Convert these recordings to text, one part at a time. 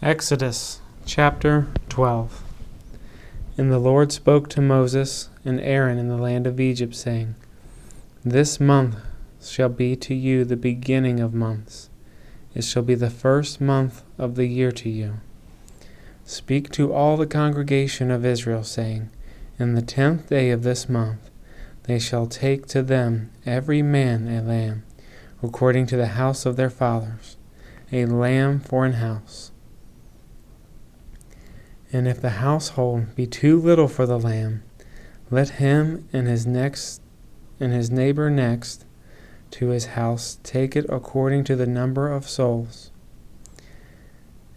Exodus chapter 12. And the Lord spoke to Moses and Aaron in the land of Egypt, saying, This month shall be to you the beginning of months. It shall be the first month of the year to you. Speak to all the congregation of Israel, saying, In the 10th day of this month they shall take to them every man a lamb, according to the house of their fathers, a lamb for an house. And if the household be too little for the lamb, let him and his neighbor next to his house take it according to the number of souls.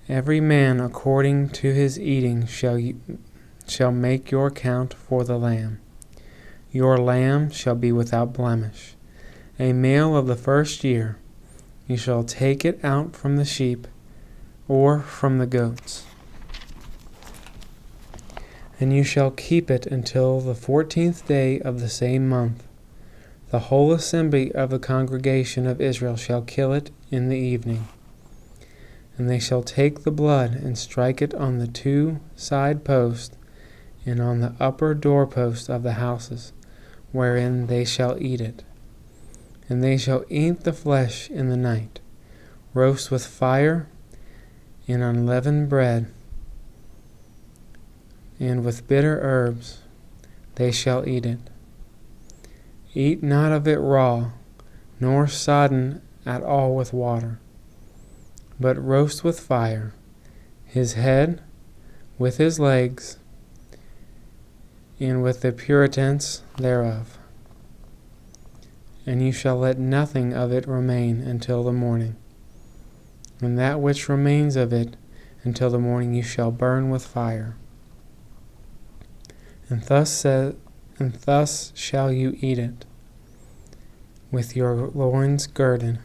Every man according to his eating shall make your count for the lamb. Your lamb shall be without blemish, a male of the first year. You shall take it out from the sheep or from the goats. And you shall keep it until the 14th day of the same month. The whole assembly of the congregation of Israel shall kill it in the evening. And they shall take the blood and strike it on the 2 side posts and on the upper doorpost of the houses, wherein they shall eat it. And they shall eat the flesh in the night, roast with fire and unleavened bread, and with bitter herbs they shall eat it. Eat not of it raw, nor sodden at all with water, but roast with fire, his head with his legs, and with the puritance thereof. And you shall let nothing of it remain until the morning. And that which remains of it until the morning you shall burn with fire. And thus shall you eat it, with your loins girded,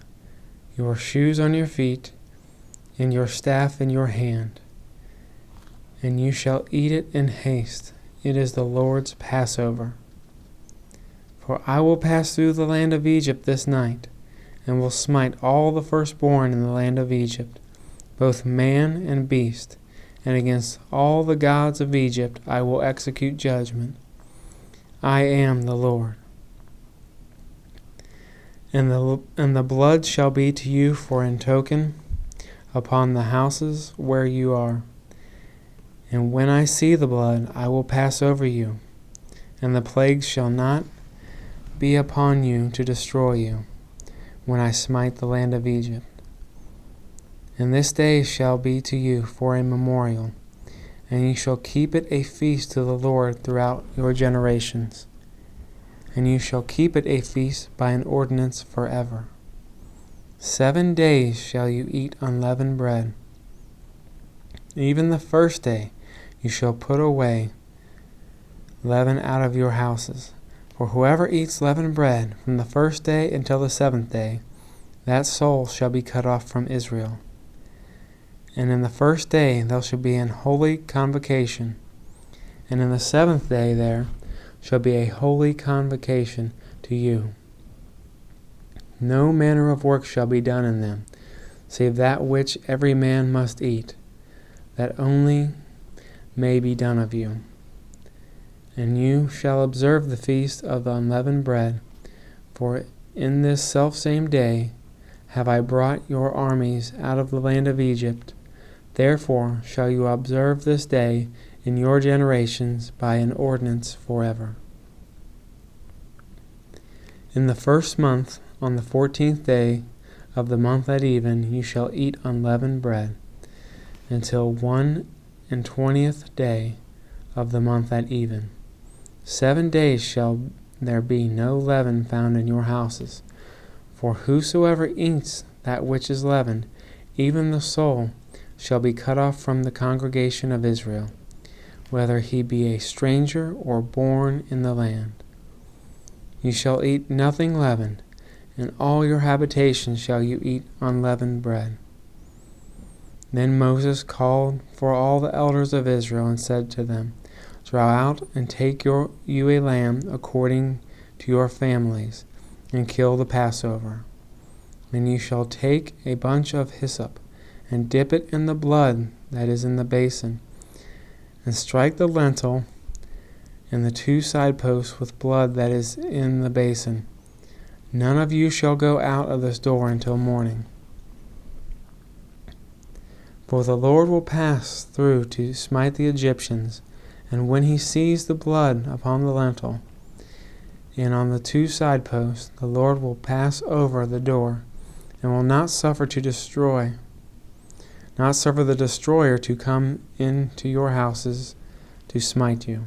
your shoes on your feet, and your staff in your hand. And you shall eat it in haste. It is the Lord's Passover. For I will pass through the land of Egypt this night, and will smite all the firstborn in the land of Egypt, both man and beast, and against all the gods of Egypt I will execute judgment. I am the Lord. And the blood shall be to you for a token upon the houses where you are. And when I see the blood, I will pass over you, and the plagues shall not be upon you to destroy you, when I smite the land of Egypt. And this day shall be to you for a memorial, and you shall keep it a feast to the Lord throughout your generations. And you shall keep it a feast by an ordinance forever. 7 days shall you eat unleavened bread. Even the first day you shall put away leaven out of your houses. For whoever eats leavened bread from the first day until the 7th day, that soul shall be cut off from Israel. And in the first day there shall be an holy convocation, and in the 7th day there shall be a holy convocation to you. No manner of work shall be done in them, save that which every man must eat, that only may be done of you. And you shall observe the feast of the unleavened bread, for in this selfsame day have I brought your armies out of the land of Egypt. Therefore shall you observe this day in your generations by an ordinance forever. In the first month, on the 14th day of the month at even, you shall eat unleavened bread, until 21st day of the month at even. 7 days shall there be no leaven found in your houses. For whosoever eats that which is leavened, even the soul, shall be cut off from the congregation of Israel, whether he be a stranger or born in the land. You shall eat nothing leavened, in all your habitations shall you eat unleavened bread. Then Moses called for all the elders of Israel and said to them, Draw out and take you a lamb according to your families, and kill the Passover. And you shall take a bunch of hyssop, and dip it in the blood that is in the basin, and strike the lintel and the 2 side posts with blood that is in the basin. None of you shall go out of this door until morning. For the Lord will pass through to smite the Egyptians, and when he sees the blood upon the lintel and on the 2 side posts, the Lord will pass over the door, and will not suffer the destroyer to come into your houses to smite you.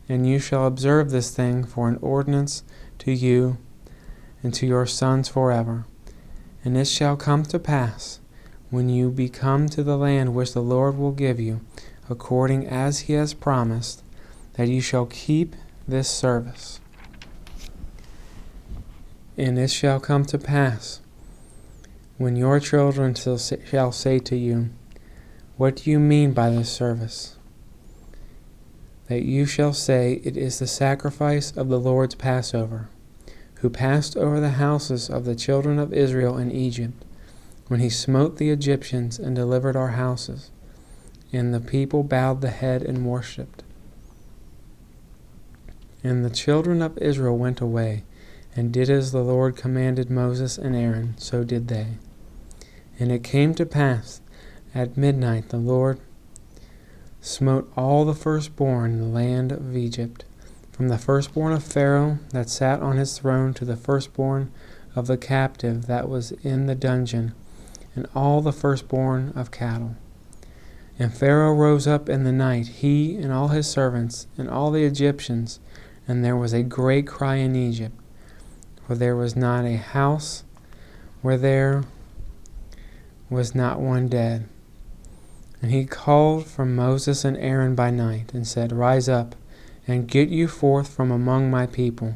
And you shall observe this thing for an ordinance to you and to your sons forever. And it shall come to pass, when you be come to the land which the Lord will give you, according as he has promised, that you shall keep this service. And it shall come to pass, when your children shall say to you, What do you mean by this service? That you shall say, It is the sacrifice of the Lord's Passover, who passed over the houses of the children of Israel in Egypt, when he smote the Egyptians and delivered our houses. And the people bowed the head and worshipped. And the children of Israel went away, and did as the Lord commanded Moses and Aaron, so did they. And it came to pass, at midnight the Lord smote all the firstborn in the land of Egypt, from the firstborn of Pharaoh that sat on his throne to the firstborn of the captive that was in the dungeon, and all the firstborn of cattle. And Pharaoh rose up in the night, he and all his servants, and all the Egyptians, and there was a great cry in Egypt, for there was not a house where there was not one dead. And he called for Moses and Aaron by night, and said, Rise up, and get you forth from among my people,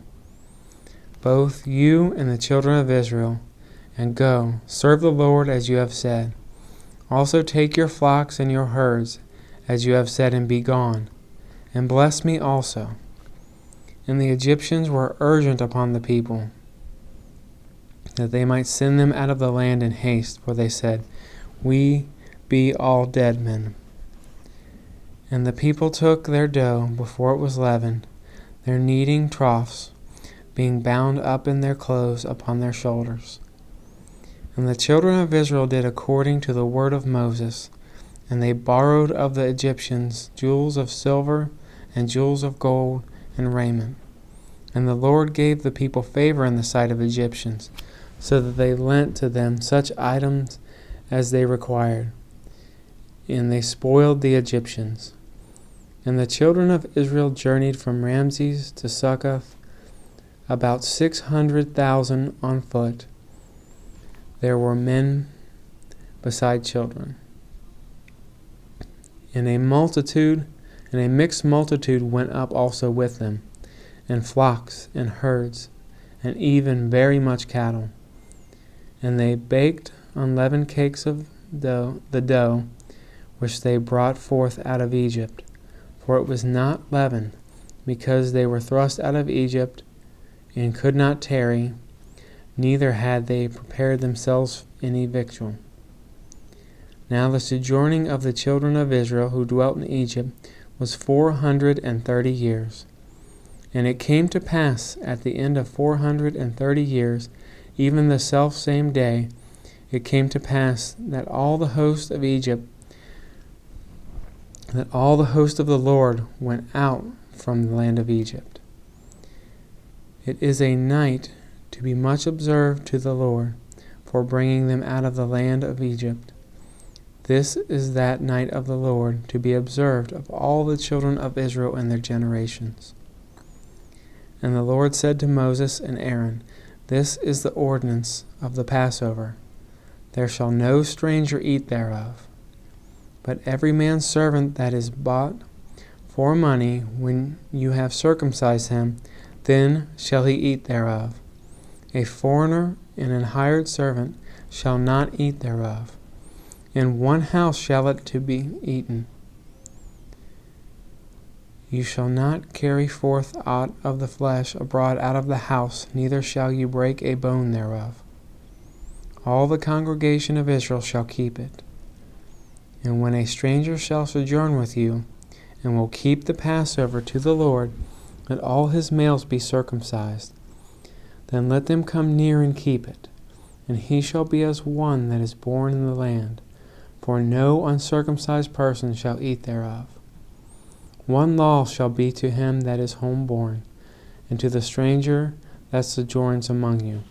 both you and the children of Israel, and go, serve the Lord as you have said. Also take your flocks and your herds, as you have said, and be gone, and bless me also. And the Egyptians were urgent upon the people, that they might send them out of the land in haste, for they said, We be all dead men. And the people took their dough before it was leavened, their kneading troughs, being bound up in their clothes upon their shoulders. And the children of Israel did according to the word of Moses, and they borrowed of the Egyptians jewels of silver and jewels of gold and raiment. And the Lord gave the people favor in the sight of Egyptians, so that they lent to them such items as they required. And they spoiled the Egyptians. And the children of Israel journeyed from Ramses to Succoth, about 600,000 on foot. There were men beside children. And a mixed multitude went up also with them, and flocks and herds, and even very much cattle. And they baked unleavened cakes of the dough which they brought forth out of Egypt, for it was not leavened, because they were thrust out of Egypt, and could not tarry, neither had they prepared themselves any victual. Now the sojourning of the children of Israel who dwelt in Egypt was 430 years. And it came to pass at the end of 430 years, even the selfsame day, it came to pass that all the host of the Lord went out from the land of Egypt. It is a night to be much observed to the Lord, for bringing them out of the land of Egypt. This is that night of the Lord, to be observed of all the children of Israel and their generations. And the Lord said to Moses and Aaron, This is the ordinance of the Passover. There shall no stranger eat thereof. But every man's servant that is bought for money, when you have circumcised him, then shall he eat thereof. A foreigner and an hired servant shall not eat thereof. In one house shall it to be eaten. You shall not carry forth aught of the flesh abroad out of the house, neither shall you break a bone thereof. All the congregation of Israel shall keep it. And when a stranger shall sojourn with you, and will keep the Passover to the Lord, let all his males be circumcised. Then let them come near and keep it, and he shall be as one that is born in the land, for no uncircumcised person shall eat thereof. One law shall be to him that is homeborn, and to the stranger that sojourns among you.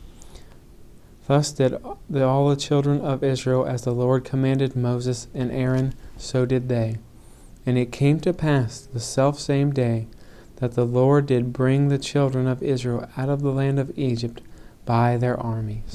Thus did all the children of Israel, as the Lord commanded Moses and Aaron, so did they. And it came to pass the selfsame day that the Lord did bring the children of Israel out of the land of Egypt by their armies.